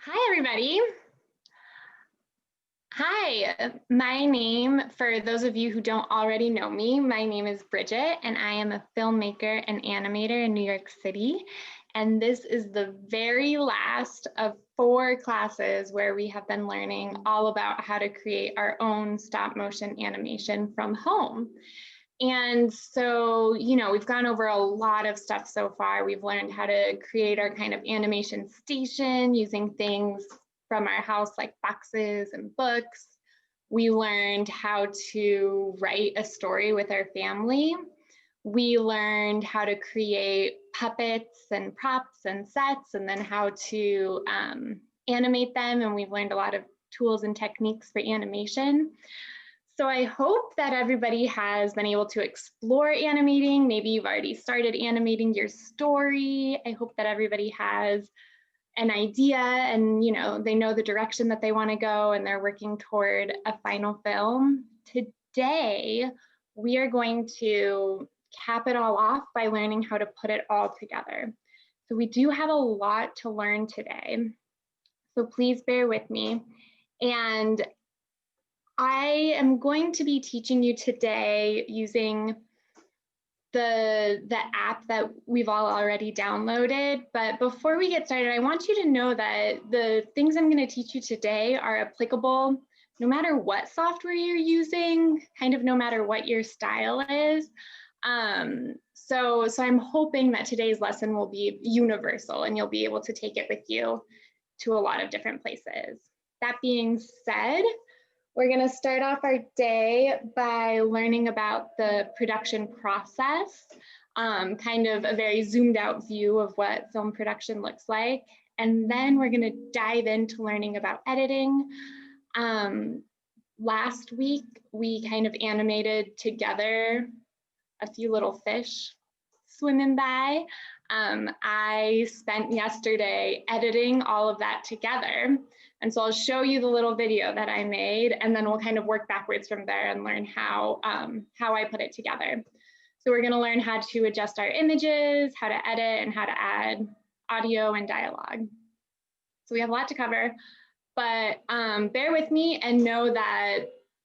Hi, everybody. Hi, my name, for those of you who don't already know me, my name is Bridget, and I am a filmmaker and animator in New York City. And this is the very last of 4 classes where we have been learning all about how to create our own stop motion animation from home. And so, we've gone over a lot of stuff so far. We've learned how to create our kind of animation station using things from our house like boxes and books. We learned how to write a story with our family. We learned how to create puppets and props and sets, and then how to animate them. And we've learned a lot of tools and techniques for animation. So I hope that everybody has been able to explore animating. Maybe you've already started animating your story. I hope that everybody has an idea and they know the direction that they want to go and they're working toward a final film. Today, we are going to cap it all off by learning how to put it all together. So we do have a lot to learn today. So please bear with me. And I am going to be teaching you today using the app that we've all already downloaded. But before we get started, I want you to know that the things I'm going to teach you today are applicable no matter what software you're using, kind of no matter what your style is. So I'm hoping that today's lesson will be universal and you'll be able to take it with you to a lot of different places. That being said, we're going to start off our day by learning about the production process, kind of a very zoomed out view of what film production looks like. And then we're going to dive into learning about editing. Last week, we kind of animated together a few little fish swimming by. I spent yesterday editing all of that together. And so I'll show you the little video that I made, and then we'll kind of work backwards from there and learn how I put it together. So we're going to learn how to adjust our images, how to edit, and how to add audio and dialogue. So we have a lot to cover, but bear with me and know that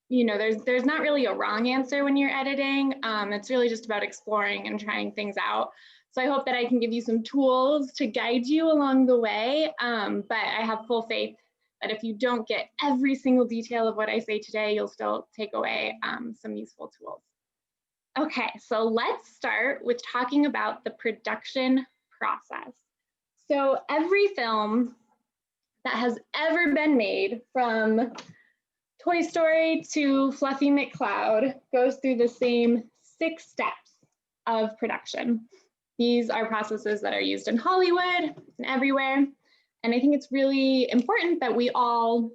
there's not really a wrong answer when you're editing. It's really just about exploring and trying things out. So I hope that I can give you some tools to guide you along the way, but I have full faith that if you don't get every single detail of what I say today, you'll still take away some useful tools. Okay, so let's start with talking about the production process. So every film that has ever been made, from Toy Story to Fluffy McCloud, goes through the same 6 steps of production. These are processes that are used in Hollywood and everywhere. And I think it's really important that we all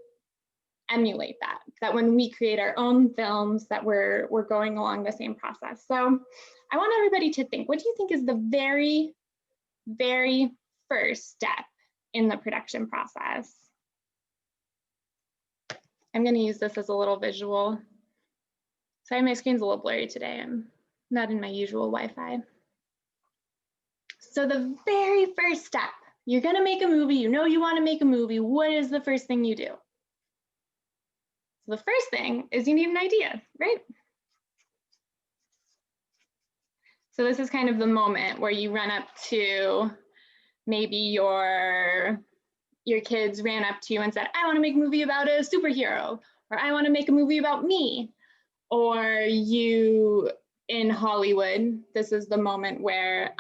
emulate that when we create our own films, that we're going along the same process. So I want everybody to think, what do you think is the very, very first step in the production process? I'm going to use this as a little visual. Sorry, my screen's a little blurry today. I'm not in my usual Wi-Fi. So the very first step, you're going to make a movie, you want to make a movie. What is the first thing you do? So the first thing is you need an idea, right? So this is kind of the moment where you run up to maybe your kids ran up to you and said, I want to make a movie about a superhero, or I want to make a movie about me. Or you, in Hollywood, this is the moment where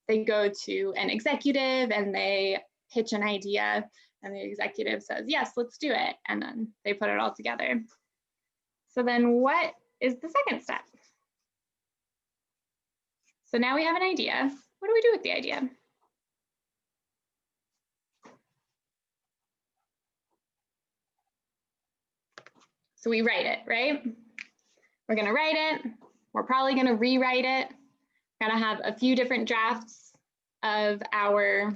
they go to an executive and they pitch an idea, and the executive says, yes, let's do it. And then they put it all together. So then what is the second step? So now we have an idea. What do we do with the idea? So we write it, right? We're going to write it. We're probably going to rewrite it. We're going to have a few different drafts of our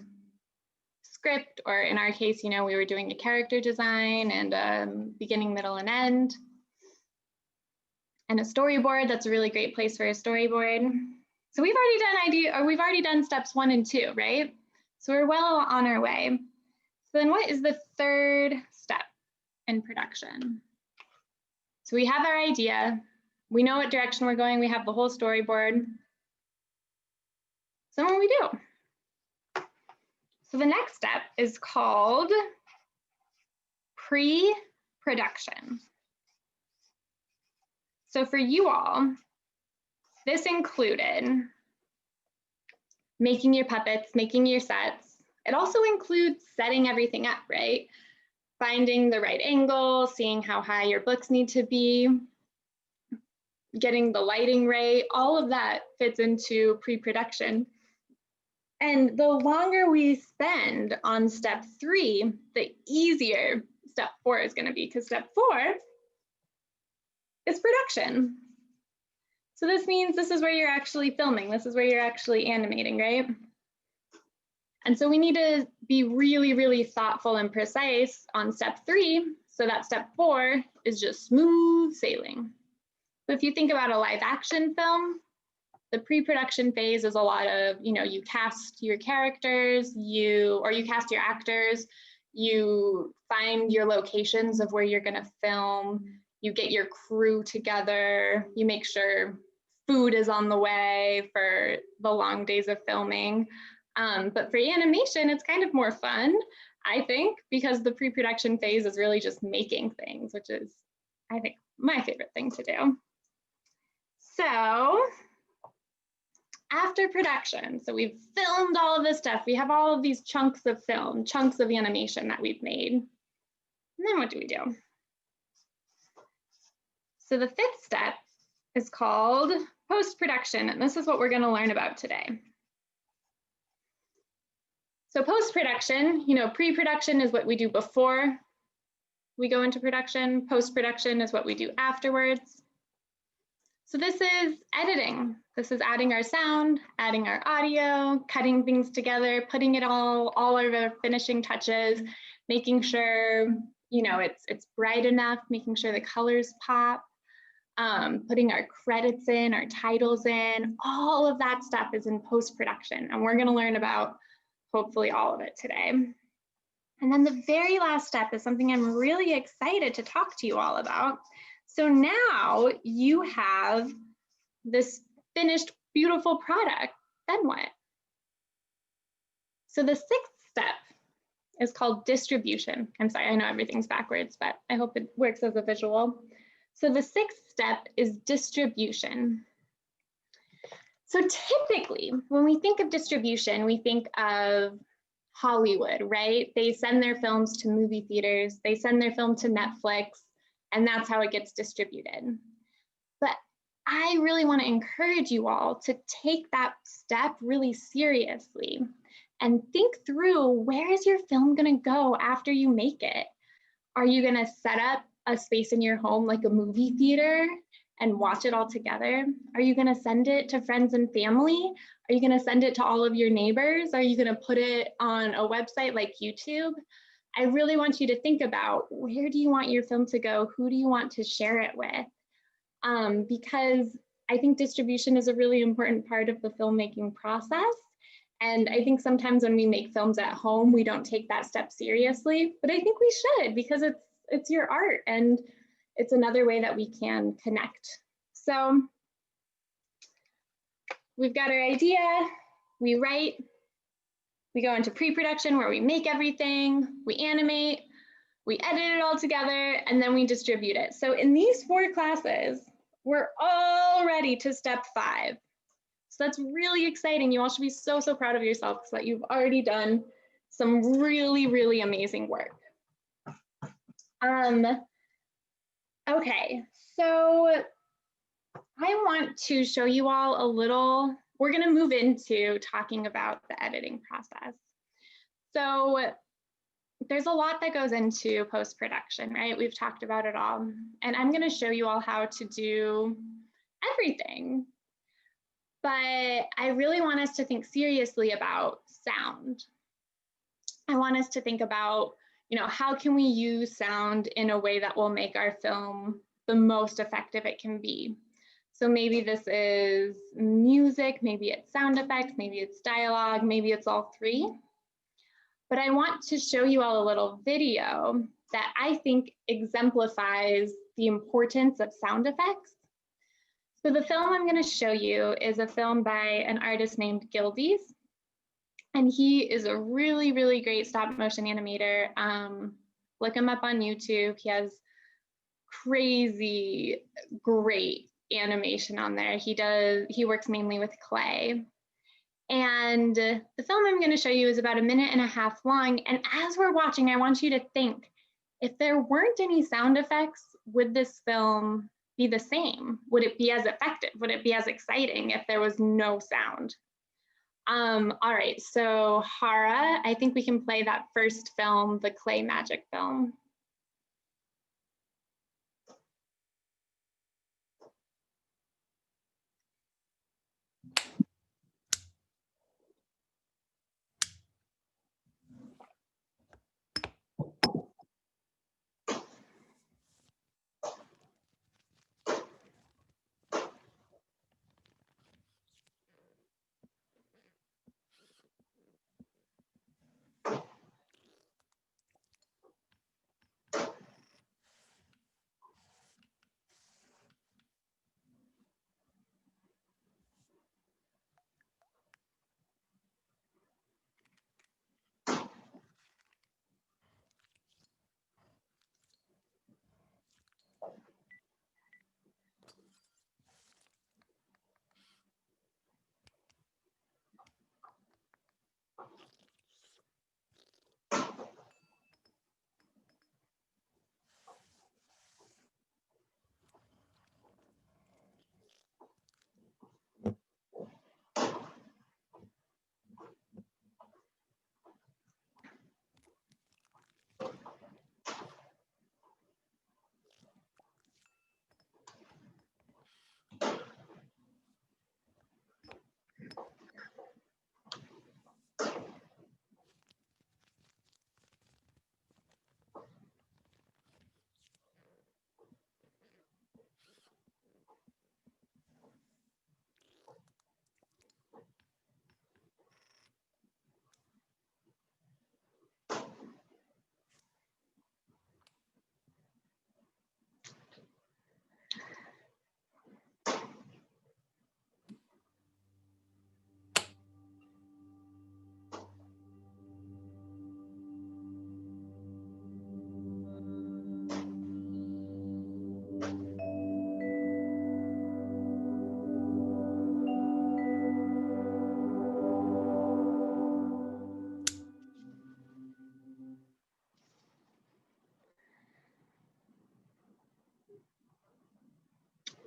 script, or in our case, we were doing a character design and beginning, middle, and end. And a storyboard, that's a really great place for a storyboard. So we've already done steps 1 and 2, right? So we're well on our way. So then what is the third step in production? So we have our idea, we know what direction we're going, we have the whole storyboard. So what do we do? So the next step is called pre-production. So for you all, this included making your puppets, making your sets. It also includes setting everything up, right? Finding the right angle, seeing how high your books need to be, getting the lighting right, all of that fits into pre-production. And the longer we spend on step 3, the easier step 4 is going to be, because step 4 is production. So this means this is where you're actually filming, this is where you're actually animating, right? And so we need to be really, really thoughtful and precise on step 3, so that step 4 is just smooth sailing. So if you think about a live action film, the pre-production phase is a lot of, you cast your characters, you cast your actors, you find your locations of where you're going to film, you get your crew together, you make sure food is on the way for the long days of filming. But for animation, it's kind of more fun, I think, because the pre-production phase is really just making things, which is, I think, my favorite thing to do. So after production, so we've filmed all of this stuff, we have all of these chunks of film, chunks of animation that we've made. And then what do we do? So the 5th step is called post-production, and this is what we're going to learn about today. So post-production, pre-production is what we do before we go into production. Post-production is what we do afterwards. So this is editing. This is adding our sound, adding our audio, cutting things together, putting it all of our finishing touches, making sure, it's bright enough, making sure the colors pop, putting our credits in, our titles in, all of that stuff is in post-production. And we're going to learn about hopefully all of it today. And then the very last step is something I'm really excited to talk to you all about. So now you have this finished, beautiful product, then what? So the 6th step is called distribution. I'm sorry, I know everything's backwards, but I hope it works as a visual. So the 6th step is distribution. So typically, when we think of distribution, we think of Hollywood, right? They send their films to movie theaters, they send their film to Netflix, and that's how it gets distributed. But I really want to encourage you all to take that step really seriously and think through, where is your film going to go after you make it? Are you going to set up a space in your home like a movie theater and watch it all together? Are you going to send it to friends and family? Are you going to send it to all of your neighbors? Are you going to put it on a website like YouTube? I really want you to think about, where do you want your film to go? Who do you want to share it with? Because I think distribution is a really important part of the filmmaking process. And I think sometimes when we make films at home, we don't take that step seriously, but I think we should, because it's your art and it's another way that we can connect. So we've got our idea, we write, we go into pre-production where we make everything, we animate, we edit it all together, and then we distribute it. So in these 4 classes, we're already to step 5. So that's really exciting. You all should be so, so proud of yourselves that you've already done some really, really amazing work. Okay, so I want to show you all a little, we're going to move into talking about the editing process. So there's a lot that goes into post-production, right? We've talked about it all. And I'm going to show you all how to do everything. But I really want us to think seriously about sound. I want us to think about, how can we use sound in a way that will make our film the most effective it can be? So maybe this is music, maybe it's sound effects, maybe it's dialogue, maybe it's all 3. But I want to show you all a little video that I think exemplifies the importance of sound effects. So the film I'm going to show you is a film by an artist named Gildies. And he is a really, really great stop motion animator. Look him up on YouTube. He has crazy great animation on there. He works mainly with clay. And the film I'm going to show you is about 1.5 minutes long. And as we're watching, I want you to think, if there weren't any sound effects, would this film be the same? Would it be as effective? Would it be as exciting if there was no sound? All right, so Hara, I think we can play that first film, the clay magic film.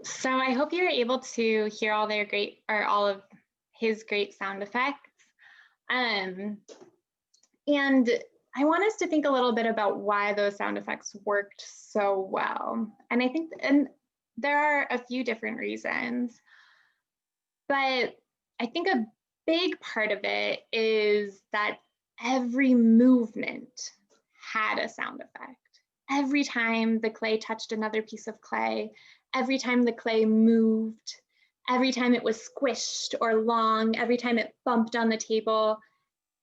So I hope you're able to hear all of his great sound effects. And I want us to think a little bit about why those sound effects worked so well. And I think, and there are a few different reasons, but I think a big part of it is that every movement had a sound effect. Every time the clay touched another piece of clay, every time the clay moved, every time it was squished or long, every time it bumped on the table,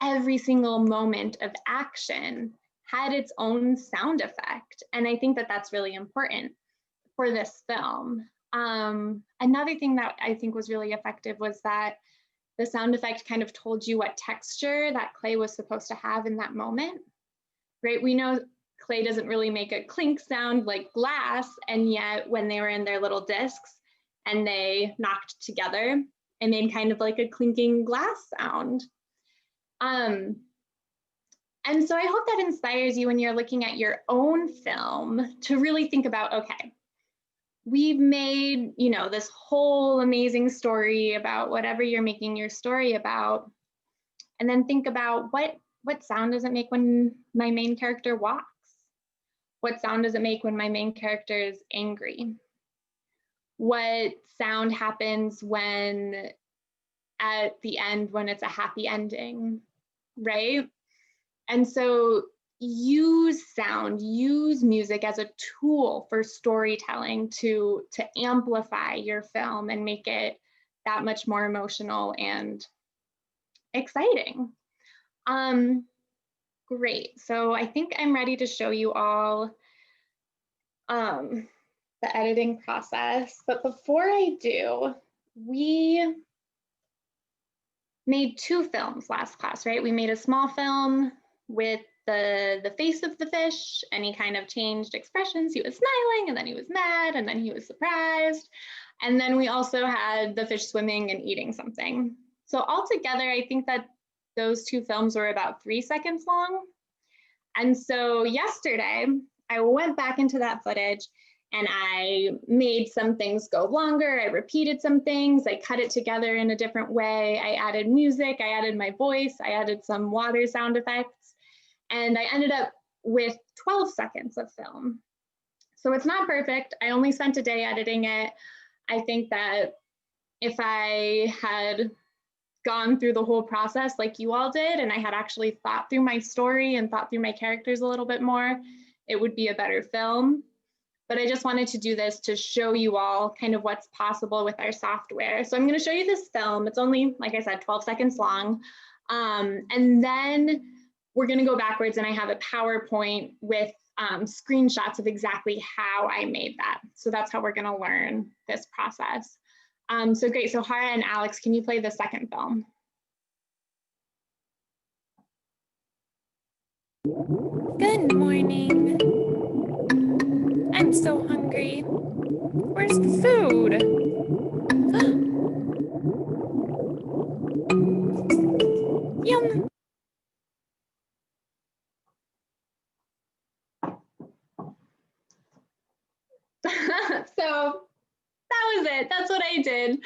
every single moment of action had its own sound effect. And I think that that's really important for this film. Another thing that I think was really effective was that the sound effect kind of told you what texture that clay was supposed to have in that moment, right? We know clay doesn't really make a clink sound like glass, and yet when they were in their little discs and they knocked together, it made kind of like a clinking glass sound. And so I hope that inspires you when you're looking at your own film to really think about, okay, we've made, you know, this whole amazing story about whatever you're making your story about, and then think about what sound does it make when my main character walks? What sound does it make when my main character is angry? What sound happens when at the end, when it's a happy ending, right? And so use sound, use music as a tool for storytelling to amplify your film and make it that much more emotional and exciting. Great. So I think I'm ready to show you all the editing process. But before I do, we made 2 films last class, right? We made a small film with the face of the fish, and he kind of changed expressions. He was smiling, and then he was mad, and then he was surprised. And then we also had the fish swimming and eating something. So altogether, I think that those 2 films were about 3 seconds long. And so yesterday, I went back into that footage and I made some things go longer. I repeated some things. I cut it together in a different way. I added music. I added my voice. I added some water sound effects. And I ended up with 12 seconds of film. So it's not perfect. I only spent a day editing it. I think that if I had gone through the whole process like you all did, and I had actually thought through my story and thought through my characters a little bit more, it would be a better film. But I just wanted to do this to show you all kind of what's possible with our software. So I'm going to show you this film. It's only, like I said, 12 seconds long. And then we're going to go backwards, and I have a PowerPoint with screenshots of exactly how I made that. So that's how we're going to learn this process. So great. So Hara and Alex, can you play the second film? Good morning. I'm so hungry. Where's the food? Yum. So that was it. That's what I did.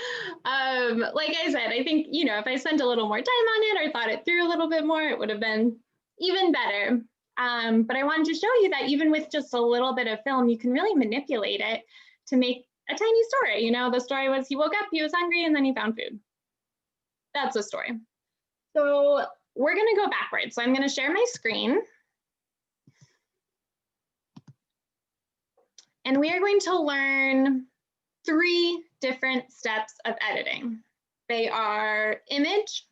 Like I said, I think, you know, if I spent a little more time on it or thought it through a little bit more, it would have been even better. But I wanted to show you that even with just a little bit of film, you can really manipulate it to make a tiny story. You know, the story was he woke up, he was hungry, and then he found food. That's the story. So we're going to go backwards. So I'm going to share my screen. And we are going to learn 3 different steps of editing. They are image.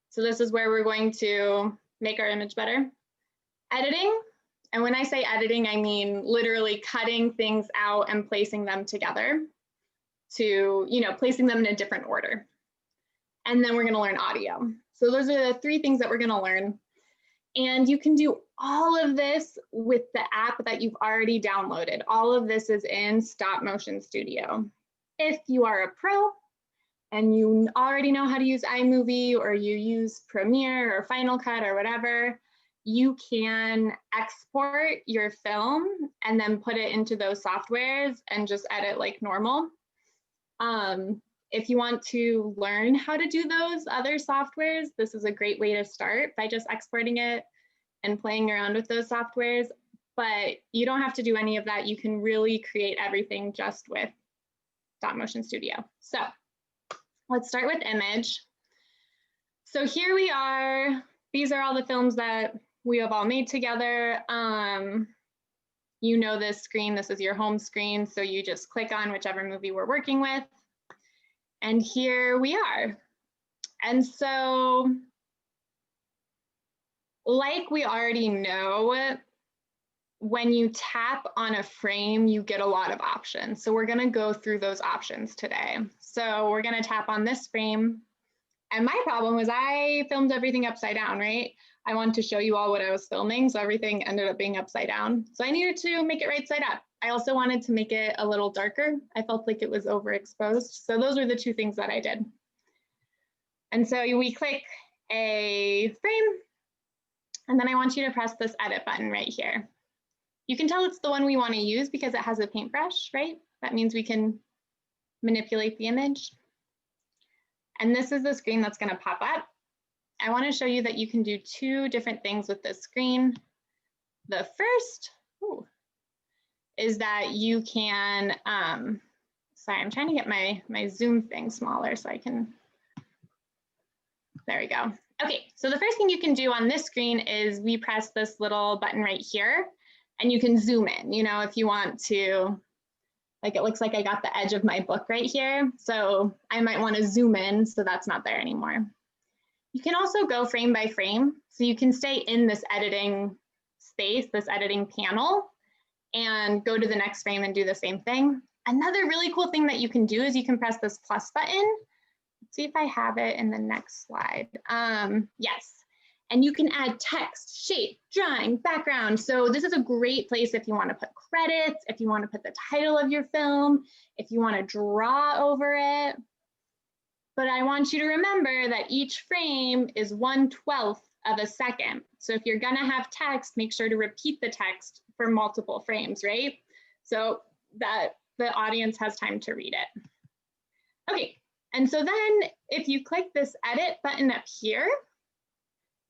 So this is where we're going to make our image better. Editing. And when I say editing, I mean literally cutting things out and placing them together to, you know, placing them in a different order. And then we're going to learn audio. So those are the 3 things that we're going to learn. And you can do all of this with the app that you've already downloaded. All of this is in Stop Motion Studio. If you are a pro and you already know how to use iMovie, or you use Premiere or Final Cut or whatever, you can export your film and then put it into those softwares and just edit like normal. If you want to learn how to do those other softwares, this is a great way to start by just exporting it and playing around with those softwares. But you don't have to do any of that. You can really create everything just with Stop Motion Studio. So let's start with image. So here we are. These are all the films that we have all made together. You know this screen. This is your home screen. So you just click on whichever movie we're working with. And here we are. And so, like we already know, when you tap on a frame, you get a lot of options. So we're going to go through those options today. So we're going to tap on this frame. And my problem was I filmed everything upside down, right? I wanted to show you all what I was filming, so everything ended up being upside down. So I needed to make it right side up. I also wanted to make it a little darker. I felt like it was overexposed. So those were the 2 things that I did. And so we click a frame, and then I want you to press this edit button right here. You can tell it's the one we want to use because it has a paintbrush, right? That means we can manipulate the image. And this is the screen that's going to pop up. I want to show you that you can do 2 different things with this screen. The first is that you can, sorry, I'm trying to get my Zoom thing smaller so I can, there we go. Okay, so the first thing you can do on this screen is we press this little button right here, and you can zoom in, you know, if you want to, like it looks like I got the edge of my book right here. So I might want to zoom in so that's not there anymore. You can also go frame by frame. So you can stay in this editing space, this editing panel, and go to the next frame and do the same thing. Another really cool thing that you can do is you can press this plus button. Let's see if I have it in the next slide. Yes. And you can add text, shape, drawing, background. So this is a great place if you want to put credits, if you want to put the title of your film, if you want to draw over it. But I want you to remember that each frame is 1/12 of a second. So if you're gonna have text, make sure to repeat the text for multiple frames, right? So that the audience has time to read it. Okay, and so then if you click this edit button up here,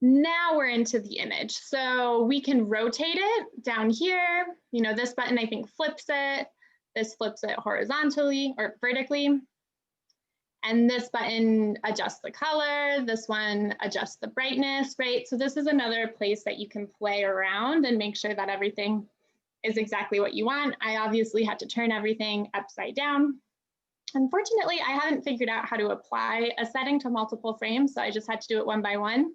now we're into the image. So we can rotate it down here. You know, this button I think flips it. This flips it horizontally or vertically. And this button adjusts the color, this one adjusts the brightness, right? So this is another place that you can play around and make sure that everything is exactly what you want. I obviously had to turn everything upside down. Unfortunately, I haven't figured out how to apply a setting to multiple frames, so I just had to do it one by one.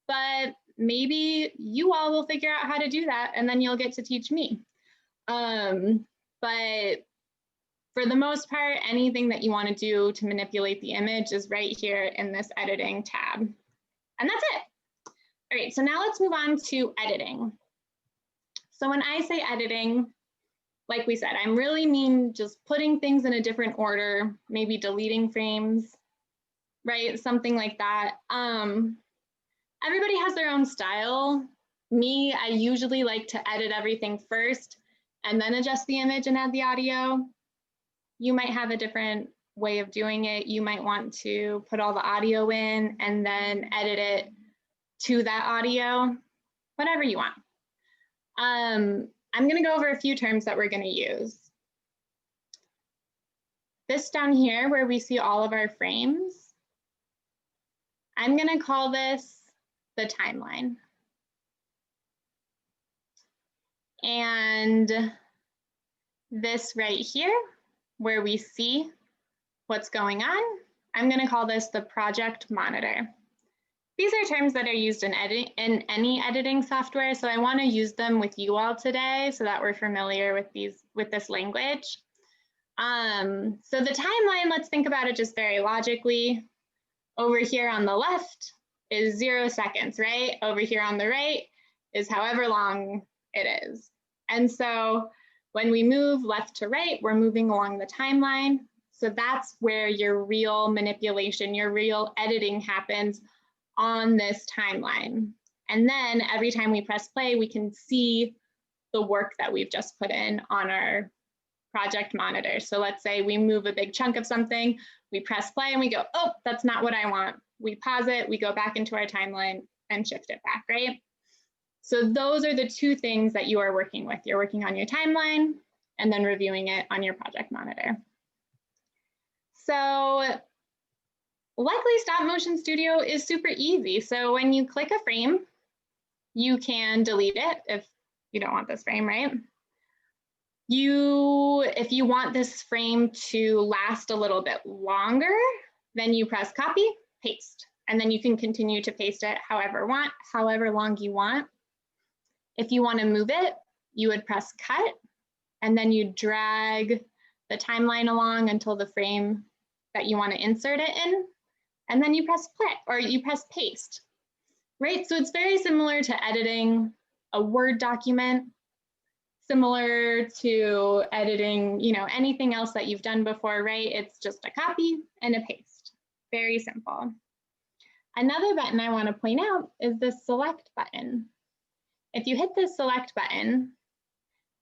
But maybe you all will figure out how to do that, and then you'll get to teach me. But for the most part, anything that you want to do to manipulate the image is right here in this editing tab. And that's it. All right, so now let's move on to editing. So when I say editing, like we said, I really mean just putting things in a different order, maybe deleting frames, right? Something like that. Everybody has their own style. Me, I usually like to edit everything first and then adjust the image and add the audio. You might have a different way of doing it. You might want to put all the audio in and then edit it to that audio, whatever you want. I'm going to go over a few terms that we're going to use. This down here where we see all of our frames, I'm going to call this the timeline. And this right here, where we see what's going on, I'm going to call this the project monitor. These are terms that are used in any editing software, so I want to use them with you all today so that we're familiar with this language. So the timeline, let's think about it just very logically. Over here on the left is 0 seconds, right? Over here on the right is however long it is. And so when we move left to right, we're moving along the timeline. So that's where your real manipulation, your real editing happens on this timeline. And then every time we press play, we can see the work that we've just put in on our project monitor. So let's say we move a big chunk of something, we press play and we go, oh, that's not what I want. We pause it, we go back into our timeline and shift it back, right? So those are the two things that you are working with. You're working on your timeline and then reviewing it on your project monitor. So luckily, Stop Motion Studio is super easy. So when you click a frame, you can delete it if you don't want this frame, right? If you want this frame to last a little bit longer, then you press copy, paste, and then you can continue to paste it however long you want. If you want to move it, you would press cut, and then you drag the timeline along until the frame that you want to insert it in, and then you press play or you press paste, right? So it's very similar to editing a Word document, similar to editing, anything else that you've done before, right? It's just a copy and a paste. Very simple. Another button I want to point out is the select button. If you hit the select button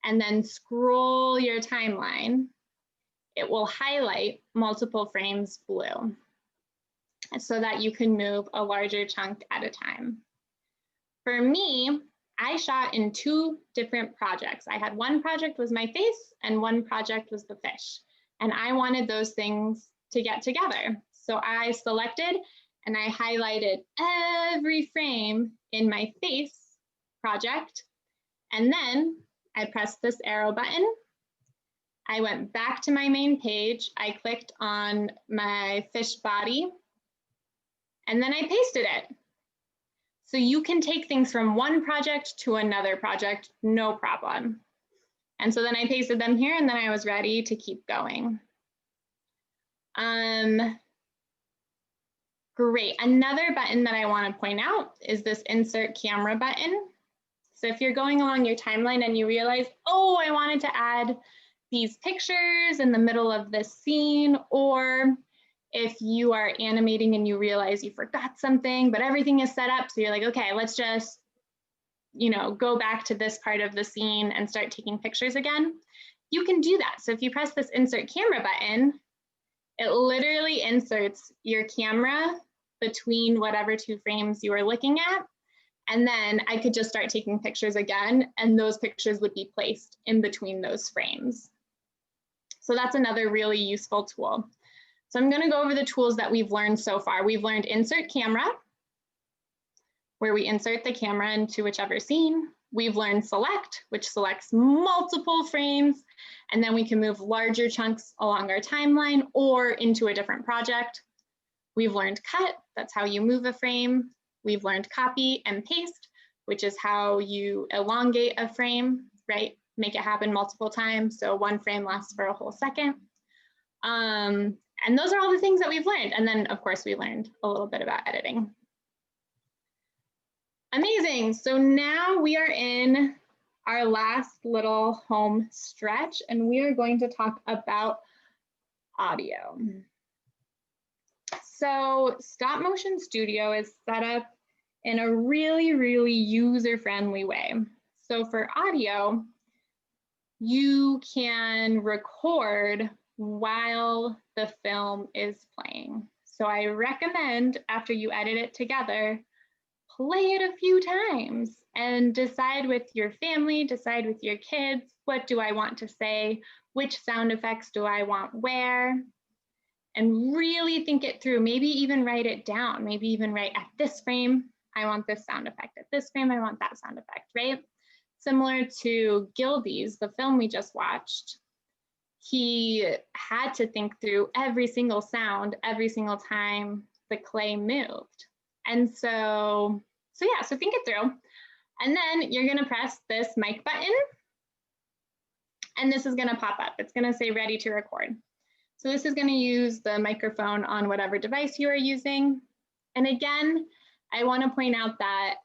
and then scroll your timeline, it will highlight multiple frames blue so that you can move a larger chunk at a time. For me, I shot in 2 different projects. I had one project was my face and one project was the fish. And I wanted those things to get together. So I selected and I highlighted every frame in my face project. And then I pressed this arrow button. I went back to my main page. I clicked on my fish body. and then I pasted it. So you can take things from one project to another project, no problem. And so then I pasted them here, and then I was ready to keep going. Great. Another button that I want to point out is this insert camera button. So if you're going along your timeline and you realize, oh, I wanted to add these pictures in the middle of this scene, or if you are animating and you realize you forgot something, but everything is set up, so you're like, okay, let's just, go back to this part of the scene and start taking pictures again, you can do that. So if you press this insert camera button, it literally inserts your camera between whatever 2 frames you are looking at. And then I could just start taking pictures again, and those pictures would be placed in between those frames. So that's another really useful tool. So I'm going to go over the tools that we've learned so far. We've learned insert camera, where we insert the camera into whichever scene. We've learned select, which selects multiple frames, and then we can move larger chunks along our timeline or into a different project. We've learned cut, that's how you move a frame. We've learned copy and paste, which is how you elongate a frame, right? Make it happen multiple times, so 1 frame lasts for a whole second. And those are all the things that we've learned. And then, of course, we learned a little bit about editing. Amazing. So now we are in our last little home stretch, and we are going to talk about audio. So Stop Motion Studio is set up in a really, really user-friendly way. So for audio, you can record while the film is playing. So I recommend, after you edit it together, play it a few times and decide with your family, decide with your kids, what do I want to say? Which sound effects do I want where? And really think it through, maybe even write it down, maybe even write at this frame, I want this sound effect, at this frame, I want that sound effect, right? Similar to Gildy's, the film we just watched, he had to think through every single sound, every single time the clay moved. And so think it through. And then you're gonna press this mic button, and this is gonna pop up. It's gonna say ready to record. So this is gonna use the microphone on whatever device you are using. And again, I wanna point out that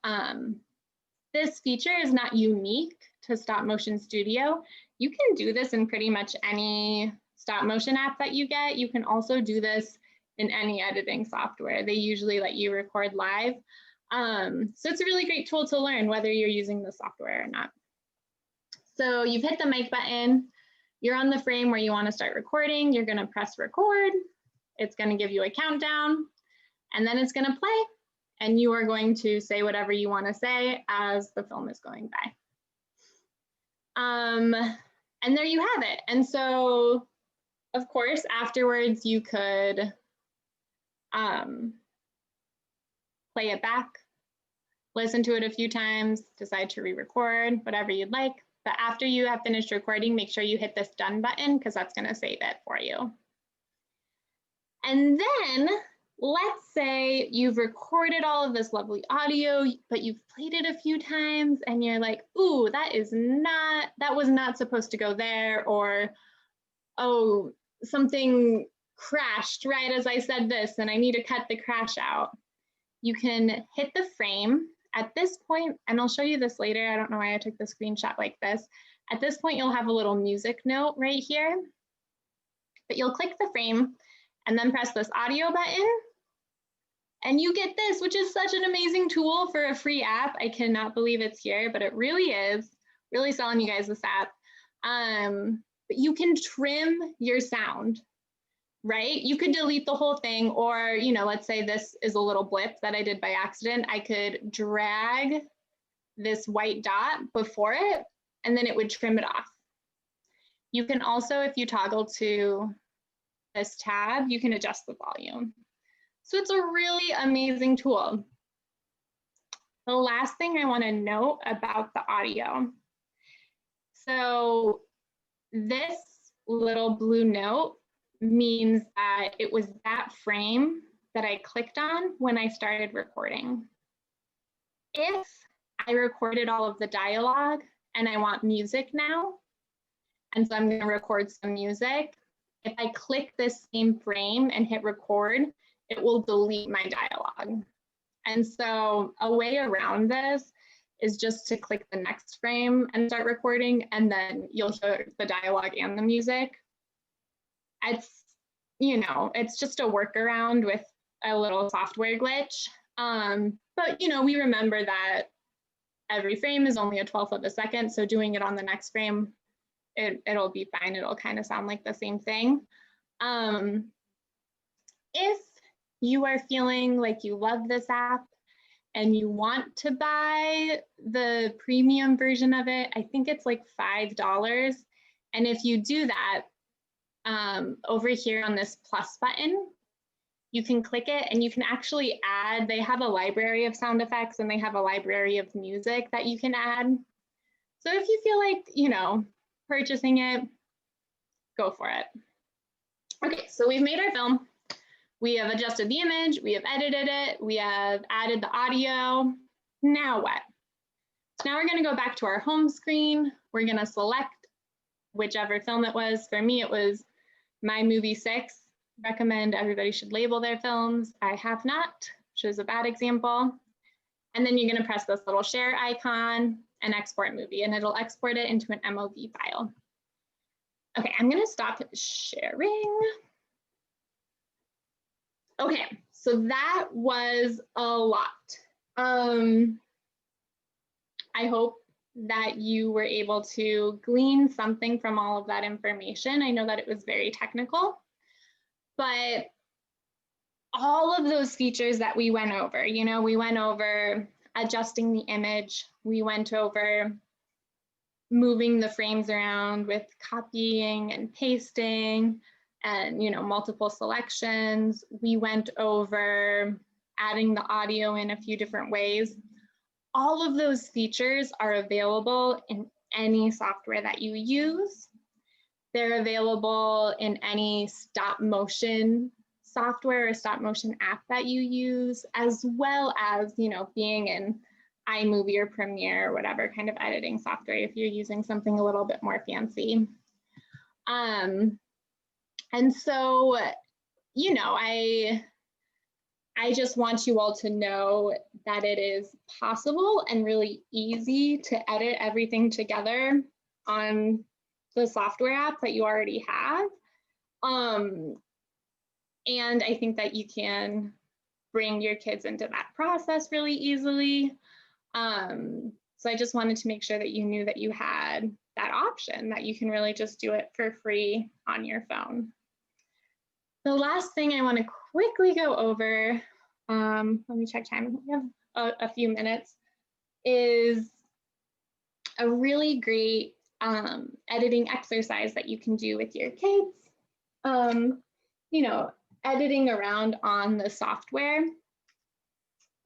this feature is not unique to Stop Motion Studio. You can do this in pretty much any stop motion app that you get. You can also do this in any editing software. They usually let you record live. So it's a really great tool to learn whether you're using the software or not. So you've hit the mic button, you're on the frame where you want to start recording, you're going to press record, it's going to give you a countdown, and then it's going to play, and you are going to say whatever you want to say as the film is going by. And there you have it. And so, of course, afterwards you could play it back, listen to it a few times, decide to re-record, whatever you'd like. But after you have finished recording, make sure you hit this done button because that's going to save it for you. And then let's say you've recorded all of this lovely audio, but you've played it a few times and you're like, ooh, that was not supposed to go there, or, oh, something crashed right as I said this and I need to cut the crash out. You can hit the frame at this point, and I'll show you this later. I don't know why I took the screenshot like this. At this point, you'll have a little music note right here, but you'll click the frame and then press this audio button, and you get this, which is such an amazing tool for a free app. I cannot believe it's here, but it really is. Really selling you guys this app. But you can trim your sound, right? You could delete the whole thing, or, let's say this is a little blip that I did by accident. I could drag this white dot before it, and then it would trim it off. You can also, if you toggle to this tab, you can adjust the volume. So it's a really amazing tool. The last thing I want to note about the audio. So this little blue note means that it was that frame that I clicked on when I started recording. If I recorded all of the dialogue and I want music now, and so I'm going to record some music, if I click this same frame and hit record, it will delete my dialogue. And so a way around this is just to click the next frame and start recording, and then you'll hear the dialogue and the music. It's, you know, it's just a workaround with a little software glitch. But, you know, we remember that every frame is only a 1/12 of a second. So doing it on the next frame, it'll be fine. It'll kind of sound like the same thing. If you are feeling like you love this app and you want to buy the premium version of it, I think it's like $5. And if you do that, over here on this plus button, you can click it and you can actually add, they have a library of sound effects and they have a library of music that you can add. So if you feel like, you know, purchasing it, go for it. Okay, so we've made our film. We have adjusted the image, we have edited it, we have added the audio. Now what? So now we're gonna go back to our home screen. We're gonna select whichever film it was. For me, it was My Movie 6. Recommend everybody should label their films. I have not, which is a bad example. And then you're gonna press this little share icon and export movie, and it'll export it into an MOV file. Okay, I'm gonna stop sharing. Okay, so that was a lot. I hope that you were able to glean something from all of that information. I know that it was very technical, but all of those features that we went over, you know, we went over adjusting the image, we went over moving the frames around with copying and pasting and, you know, multiple selections. We went over adding the audio in a few different ways. All of those features are available in any software that you use. They're available in any stop motion software or stop motion app that you use, as well as, you know, being in iMovie or Premiere or whatever kind of editing software if you're using something a little bit more fancy. And so, you know, I just want you all to know that it is possible and really easy to edit everything together on the software app that you already have. And I think that you can bring your kids into that process really easily. So I just wanted to make sure that you knew that you had that option, that you can really just do it for free on your phone. The last thing I want to quickly go over, let me check time, we have a few minutes, is a really great editing exercise that you can do with your kids. You know, editing around on the software.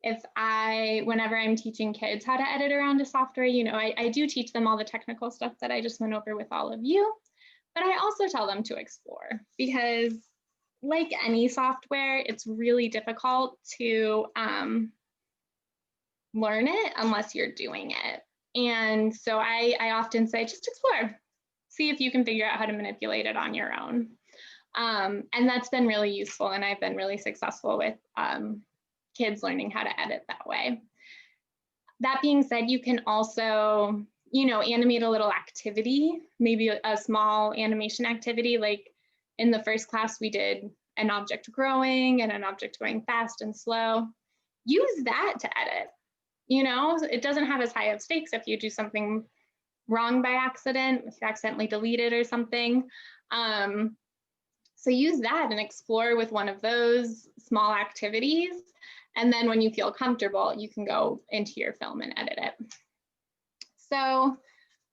Whenever I'm teaching kids how to edit around a software, you know, I do teach them all the technical stuff that I just went over with all of you, but I also tell them to explore, because like any software, it's really difficult to learn it unless you're doing it. And so I often say, just explore, see if you can figure out how to manipulate it on your own. And that's been really useful, and I've been really successful with kids learning how to edit that way. That being said, you can also, you know, animate a little activity, maybe a small animation activity. Like in the first class, we did an object growing and an object going fast and slow. Use that to edit. You know, it doesn't have as high of stakes if you do something wrong by accident, if you accidentally delete it or something. So use that and explore with one of those small activities. And then when you feel comfortable, you can go into your film and edit it. So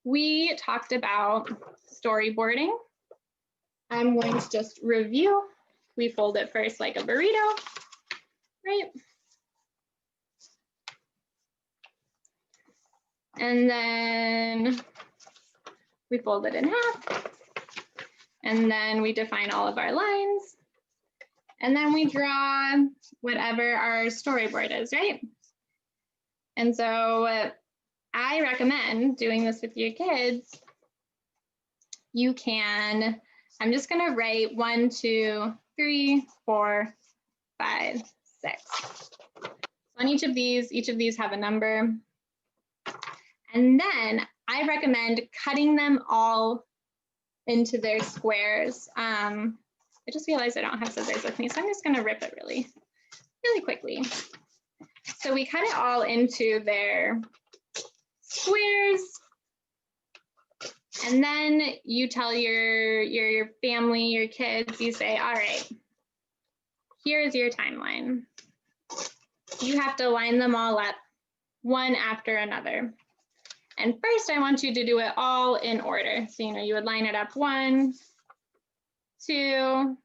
we talked about storyboarding. I'm going to just review. We fold it first like a burrito, right? And then we fold it in half. And then we define all of our lines. And then we draw whatever our storyboard is, right? And so I recommend doing this with your kids. You can, I'm just gonna write 1, 2, 3, 4, 5, 6. So on each of these have a number. And then I recommend cutting them all into their squares. I just realized I don't have scissors with me, so I'm just gonna rip it really quickly. So we cut it all into their squares. And then you tell your family, your kids, you say, all right, here's your timeline. You have to line them all up one after another. And first I want you to do it all in order. So, you would line it up 1, 2,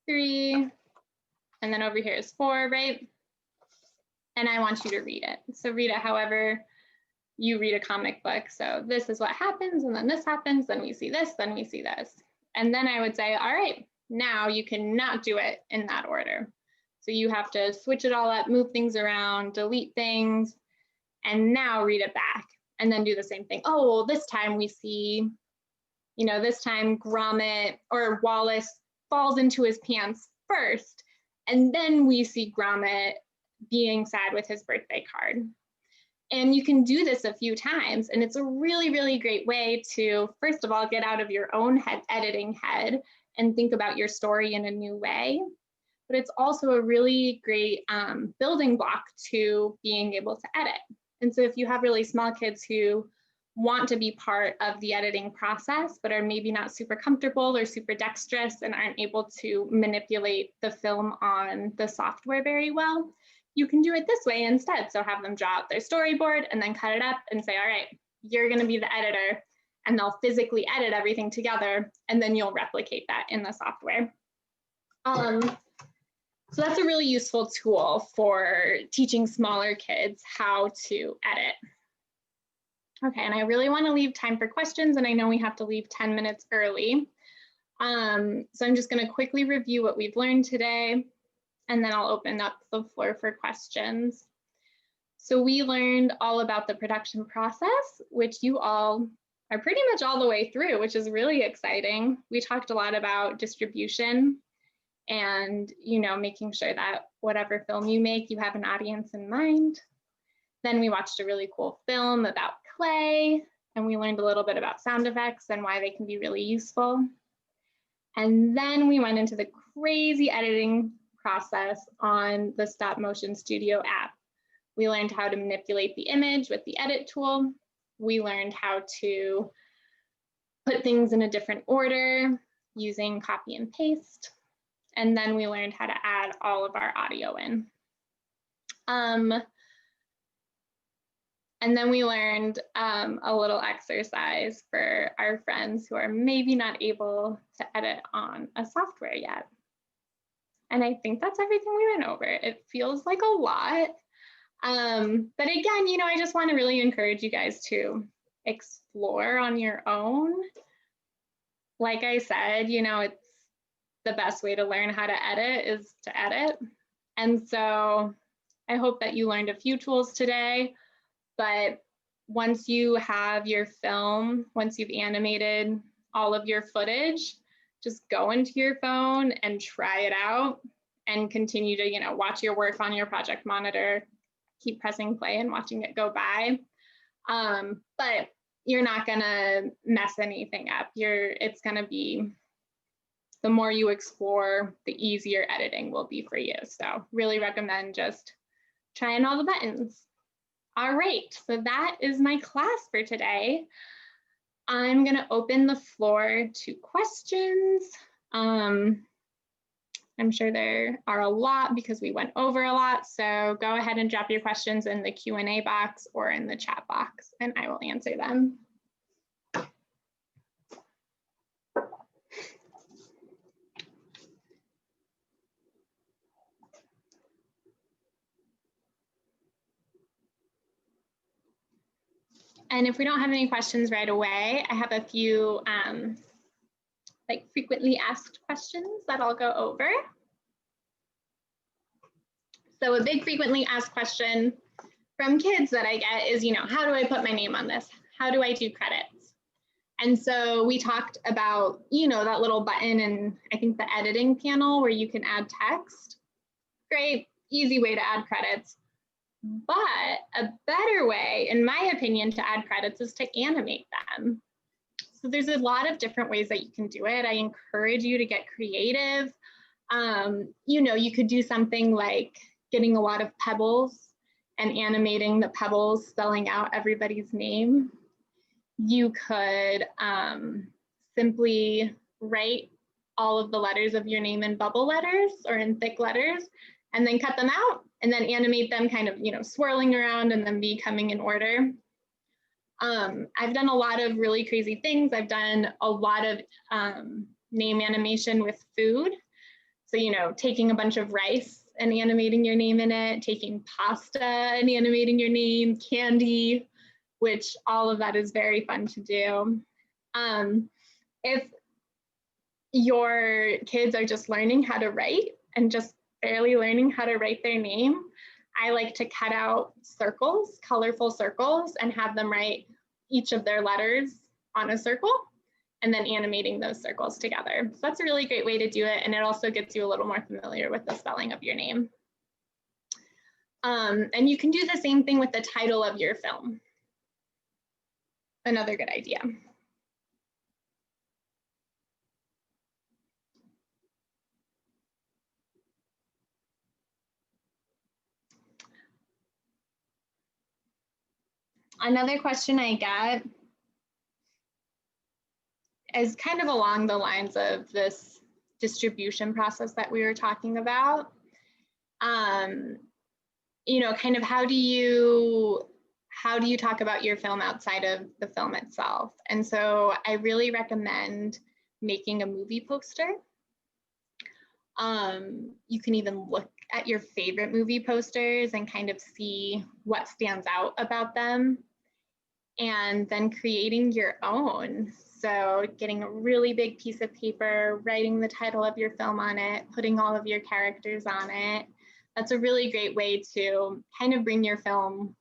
3, and then over here is 4, right? And I want you to read it. So read it however you read a comic book. So this is what happens, and then this happens, then we see this, then we see this. And then I would say, all right, now you cannot do it in that order. So you have to switch it all up, move things around, delete things, and now read it back. And then do the same thing. Oh, well, this time we see, this time Gromit or Wallace falls into his pants first, and then we see Gromit being sad with his birthday card. And you can do this a few times, and it's a really, really great way to, first of all, get out of your own editing head and think about your story in a new way. But it's also a really great building block to being able to edit. And so if you have really small kids who want to be part of the editing process, but are maybe not super comfortable or super dexterous and aren't able to manipulate the film on the software very well, you can do it this way instead. So have them draw out their storyboard and then cut it up and say, all right, you're going to be the editor, and they'll physically edit everything together, and then you'll replicate that in the software. So that's a really useful tool for teaching smaller kids how to edit. Okay, and I really want to leave time for questions, and I know we have to leave 10 minutes early. So I'm just going to quickly review what we've learned today, and then I'll open up the floor for questions. So we learned all about the production process, which you all are pretty much all the way through, which is really exciting. We talked a lot about distribution and making sure that whatever film you make, you have an audience in mind. Then we watched a really cool film about clay, and we learned a little bit about sound effects and why they can be really useful. And then we went into the crazy editing process on the Stop Motion Studio app. We learned how to manipulate the image with the edit tool. We learned how to put things in a different order using copy and paste. And then we learned how to add all of our audio in. And then we learned a little exercise for our friends who are maybe not able to edit on a software yet. And I think that's everything we went over. It feels like a lot. But again, I just want to really encourage you guys to explore on your own. Like I said, it's the best way to learn how to edit is to edit. And so I hope that you learned a few tools today, but once you have your film, once you've animated all of your footage, just go into your phone and try it out and continue to, watch your work on your project monitor, keep pressing play and watching it go by. But you're not gonna mess anything up. It's gonna be, the more you explore, the easier editing will be for you. So really recommend just trying all the buttons. All right, so that is my class for today. I'm gonna open the floor to questions. I'm sure there are a lot because we went over a lot. So go ahead and drop your questions in the Q&A box or in the chat box, and I will answer them. And if we don't have any questions right away, I have a few frequently asked questions that I'll go over. So a big frequently asked question from kids that I get is, how do I put my name on this? How do I do credits? And so we talked about, that little button and I think the editing panel where you can add text. Great, easy way to add credits. But a better way, in my opinion, to add credits is to animate them. So there's a lot of different ways that you can do it. I encourage you to get creative. You could do something like getting a lot of pebbles and animating the pebbles spelling out everybody's name. You could simply write all of the letters of your name in bubble letters or in thick letters and then cut them out and then animate them kind of, swirling around and then becoming in order. I've done a lot of really crazy things. I've done a lot of name animation with food. So, taking a bunch of rice and animating your name in it, taking pasta and animating your name, candy, which all of that is very fun to do. If your kids are just learning how to write and just barely learning how to write their name, I like to cut out circles, colorful circles, and have them write each of their letters on a circle and then animating those circles together. So that's a really great way to do it. And it also gets you a little more familiar with the spelling of your name. And you can do the same thing with the title of your film. Another good idea. Another question I get is kind of along the lines of this distribution process that we were talking about. Kind of how do you talk about your film outside of the film itself? And so I really recommend making a movie poster. You can even look at your favorite movie posters and kind of see what stands out about them, and then creating your own. So getting a really big piece of paper, writing the title of your film on it, putting all of your characters on it. That's a really great way to kind of bring your film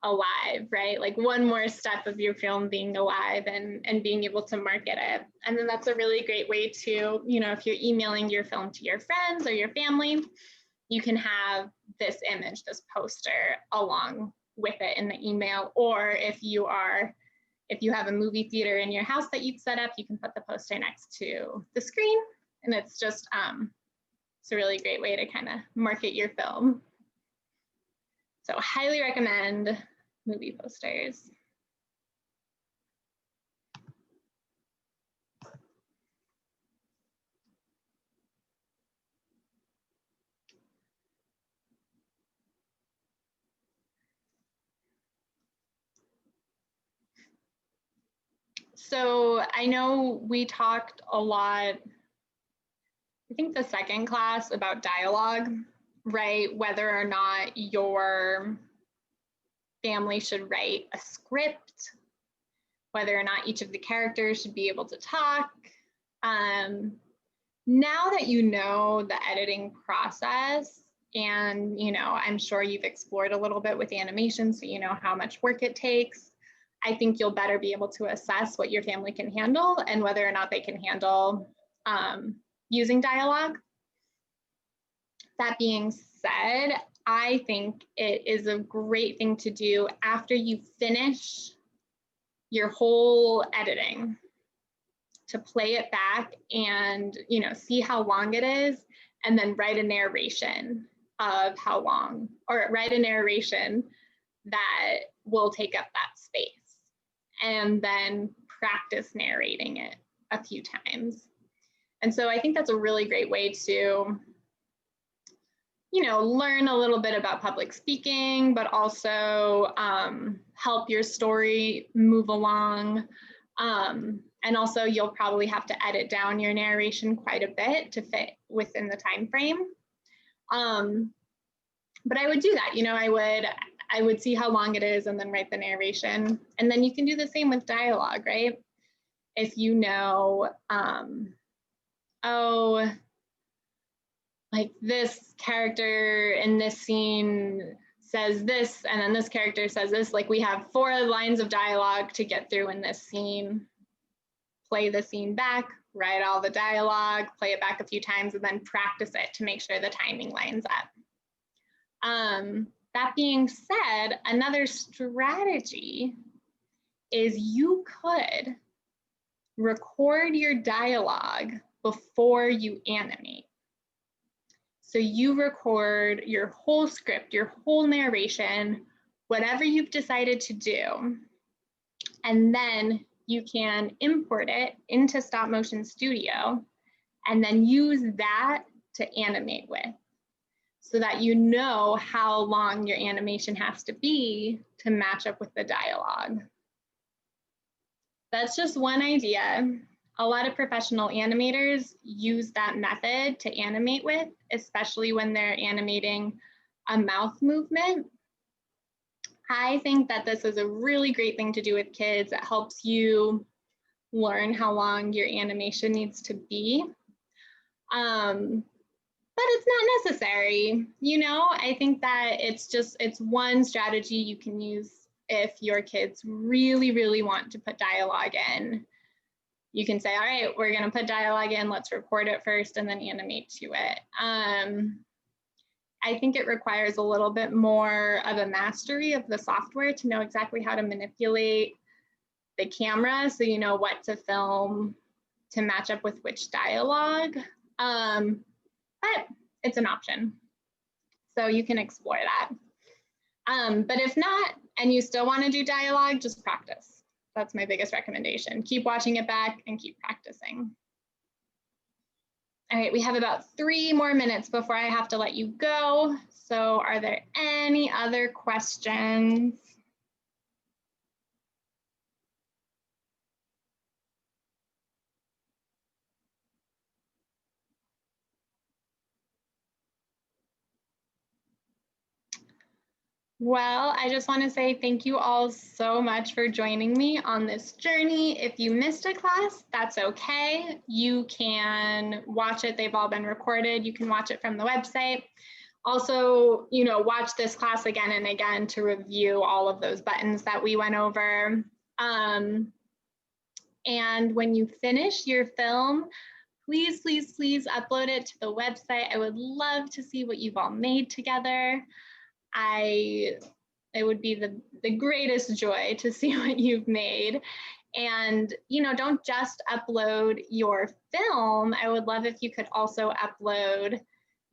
alive, right? Like one more step of your film being alive and being able to market it. And then that's a really great way to, if you're emailing your film to your friends or your family, you can have this image, this poster along with it in the email. Or if you have a movie theater in your house that you've set up, you can put the poster next to the screen. And it's just, it's a really great way to kind of market your film. So highly recommend movie posters. So I know we talked a lot, I think the second class, about dialogue, right? Whether or not your family should write a script, whether or not each of the characters should be able to talk. Now that you know the editing process, and I'm sure you've explored a little bit with animation, so you know how much work it takes, I think you'll better be able to assess what your family can handle and whether or not they can handle using dialogue. That being said, I think it is a great thing to do after you finish your whole editing, to play it back and see how long it is, and then write a narration of how long, or write a narration that will take up that space, and then practice narrating it a few times. And so I think that's a really great way to learn a little bit about public speaking, but also help your story move along. And also you'll probably have to edit down your narration quite a bit to fit within the time frame. But I would do that, I would see how long it is and then write the narration. And then you can do the same with dialogue, right? If oh, like this character in this scene says this, and then this character says this. Like we have 4 lines of dialogue to get through in this scene. Play the scene back, write all the dialogue, play it back a few times, and then practice it to make sure the timing lines up. That being said, another strategy is you could record your dialogue before you animate. So you record your whole script, your whole narration, whatever you've decided to do, and then you can import it into Stop Motion Studio and then use that to animate with, so that you know how long your animation has to be to match up with the dialogue. That's just one idea. A lot of professional animators use that method to animate with, especially when they're animating a mouth movement. I think that this is a really great thing to do with kids. It helps you learn how long your animation needs to be. But it's not necessary, you know? I think that it's one strategy you can use if your kids really, really want to put dialogue in. You can say, all right, we're gonna put dialogue in, let's record it first and then animate to it. I think it requires a little bit more of a mastery of the software to know exactly how to manipulate the camera so you know what to film to match up with which dialogue. But it's an option, so you can explore that. But if not, and you still want to do dialogue, just practice. That's my biggest recommendation. Keep watching it back and keep practicing. All right, we have about 3 more minutes before I have to let you go. So are there any other questions? Well, I just want to say thank you all so much for joining me on this journey. If you missed a class, that's okay. You can watch it. They've all been recorded. You can watch it from the website. Also, you know, watch this class again and again to review all of those buttons that we went over. And when you finish your film, please, please, please upload it to the website. I would love to see what you've all made together. It would be the greatest joy to see what you've made. And, you know, don't just upload your film. I would love if you could also upload,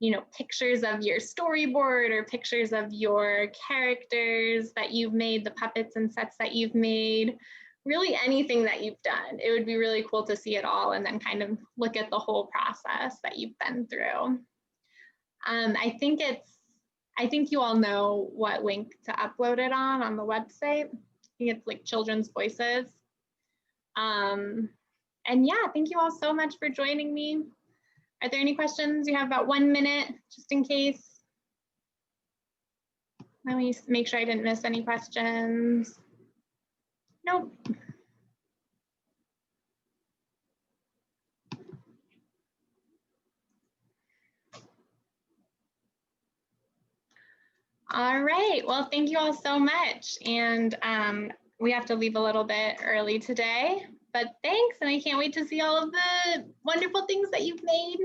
you know, pictures of your storyboard or pictures of your characters that you've made, the puppets and sets that you've made, really anything that you've done. It would be really cool to see it all and then kind of look at the whole process that you've been through. I think you all know what link to upload it on the website. I think it's like children's voices. And yeah, thank you all so much for joining me. Are there any questions? You have about 1 minute, just in case. Let me make sure I didn't miss any questions. Nope. All right, well, thank you all so much. And we have to leave a little bit early today, but thanks. And I can't wait to see all of the wonderful things that you've made.